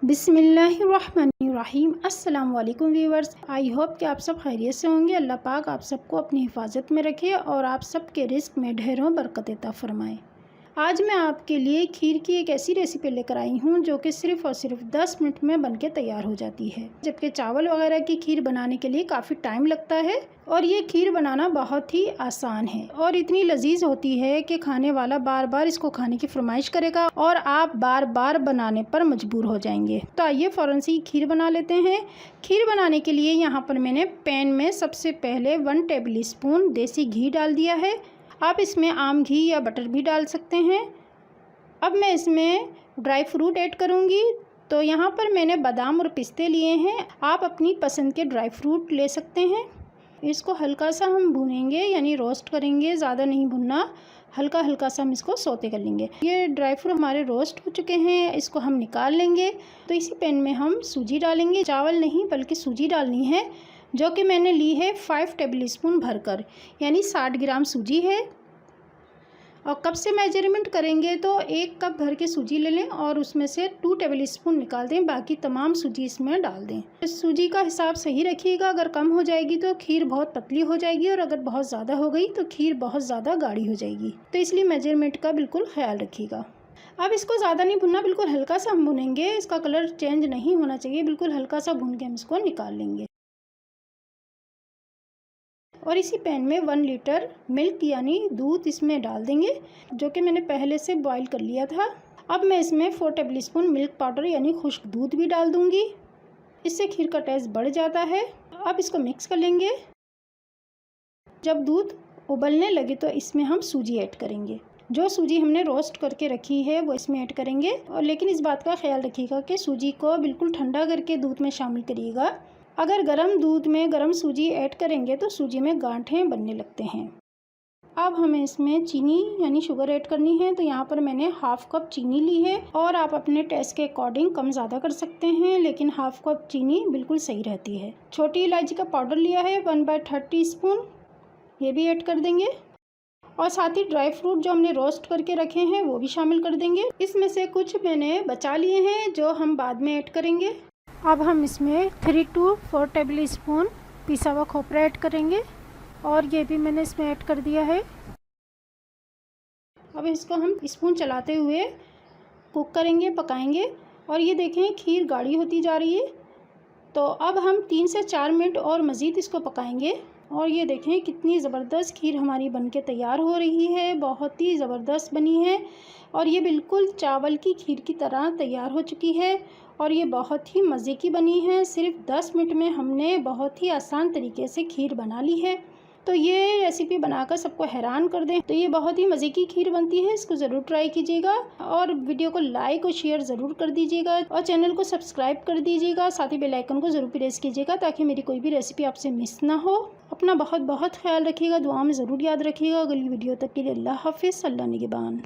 बिस्मिल्लाहिर्रहमानिर्रहीम। अस्सलाम वालेकुम व्यूवर्स। आई होप कि आप सब खैरियत से होंगे। अल्लाह पाक आप सबको अपनी हिफाजत में रखे और आप सबके रिस्क में ढेरों बरकत अता फरमाए। आज मैं आपके लिए खीर की एक ऐसी रेसिपी लेकर आई हूँ जो कि सिर्फ़ और सिर्फ 10 मिनट में बनके तैयार हो जाती है, जबकि चावल वगैरह की खीर बनाने के लिए काफ़ी टाइम लगता है। और ये खीर बनाना बहुत ही आसान है और इतनी लजीज होती है कि खाने वाला बार बार इसको खाने की फरमाइश करेगा और आप बार बार बनाने पर मजबूर हो जाएंगे। तो आइए फ़ौरन से खीर बना लेते हैं। खीर बनाने के लिए यहाँ पर मैंने पैन में सबसे पहले 1 टेबल स्पून देसी घी डाल दिया है। आप इसमें आम घी या बटर भी डाल सकते हैं। अब मैं इसमें ड्राई फ्रूट ऐड करूँगी। तो यहाँ पर मैंने बादाम और पिस्ते लिए हैं। आप अपनी पसंद के ड्राई फ्रूट ले सकते हैं। इसको हल्का सा हम भूनेंगे, यानी रोस्ट करेंगे, ज़्यादा नहीं भुनना, हल्का हल्का सा हम इसको सौते कर लेंगे। ये ड्राई फ्रूट हमारे रोस्ट हो चुके हैं, इसको हम निकाल लेंगे। तो इसी पैन में हम सूजी डालेंगे। चावल नहीं बल्कि सूजी डालनी है, जो कि मैंने ली है 5 टेबल स्पून भरकर, यानी 60 ग्राम सूजी है। और कप से मेजरमेंट करेंगे तो 1 कप भर के सूजी ले लें और उसमें से 2 टेबल स्पून निकाल दें, बाकी तमाम सूजी इसमें डाल दें। सूजी का हिसाब सही रखिएगा, अगर कम हो जाएगी तो खीर बहुत पतली हो जाएगी और अगर बहुत ज़्यादा हो गई तो खीर बहुत ज़्यादा गाढ़ी हो जाएगी। तो इसलिए मेजरमेंट का बिल्कुल ख्याल रखिएगा। अब इसको ज़्यादा नहीं भुनना, बिल्कुल हल्का सा हम भुनेंगे। इसका कलर चेंज नहीं होना चाहिए, बिल्कुल हल्का सा भून के हम इसको निकाल लेंगे। और इसी पैन में 1 लीटर मिल्क यानी दूध इसमें डाल देंगे, जो कि मैंने पहले से बॉईल कर लिया था। अब मैं इसमें 4 टेबल स्पून मिल्क पाउडर यानी खुश्क दूध भी डाल दूंगी। इससे खीर का टेस्ट बढ़ जाता है। अब इसको मिक्स कर लेंगे। जब दूध उबलने लगे तो इसमें हम सूजी ऐड करेंगे। जो सूजी हमने रोस्ट करके रखी है वो इसमें ऐड करेंगे। और लेकिन इस बात का ख्याल रखिएगा कि सूजी को बिल्कुल ठंडा करके दूध में शामिल करिएगा। अगर गर्म दूध में गर्म सूजी ऐड करेंगे तो सूजी में गांठें बनने लगते हैं। अब हमें इसमें चीनी यानी शुगर ऐड करनी है। तो यहाँ पर मैंने हाफ कप चीनी ली है और आप अपने टेस्ट के अकॉर्डिंग कम ज़्यादा कर सकते हैं, लेकिन हाफ कप चीनी बिल्कुल सही रहती है। छोटी इलायची का पाउडर लिया है 1/3 टीस्पून, ये भी ऐड कर देंगे। और साथ ही ड्राई फ्रूट जो हमने रोस्ट करके रखे हैं वो भी शामिल कर देंगे। इसमें से कुछ मैंने बचा लिए हैं जो हम बाद में ऐड करेंगे। अब हम इसमें 3 to 4 टेबल स्पून पिसा हुआ खोपरा ऐड करेंगे और ये भी मैंने इसमें ऐड कर दिया है। अब इसको हम स्पून चलाते हुए कुक करेंगे, पकाएंगे। और ये देखें खीर गाढ़ी होती जा रही है। तो अब हम 3 से 4 मिनट और मज़ीद इसको पकाएंगे। और ये देखें कितनी ज़बरदस्त खीर हमारी बनके तैयार हो रही है, बहुत ही ज़बरदस्त बनी है। और ये बिल्कुल चावल की खीर की तरह तैयार हो चुकी है और ये बहुत ही मज़े की बनी है। सिर्फ 10 मिनट में हमने बहुत ही आसान तरीके से खीर बना ली है। तो ये रेसिपी बनाकर सबको हैरान कर दें। तो ये बहुत ही मज़े की खीर बनती है, इसको ज़रूर ट्राई कीजिएगा और वीडियो को लाइक और शेयर ज़रूर कर दीजिएगा और चैनल को सब्सक्राइब कर दीजिएगा। साथ ही बेल आइकन को ज़रूर प्रेस कीजिएगा ताकि मेरी कोई भी रेसिपी आपसे मिस ना हो। अपना बहुत बहुत ख्याल रखिएगा, दुआ में ज़रूर याद रखिएगा। अगली वीडियो तक के लिए अल्लाह हाफिज़, अल्लाह निगहबान।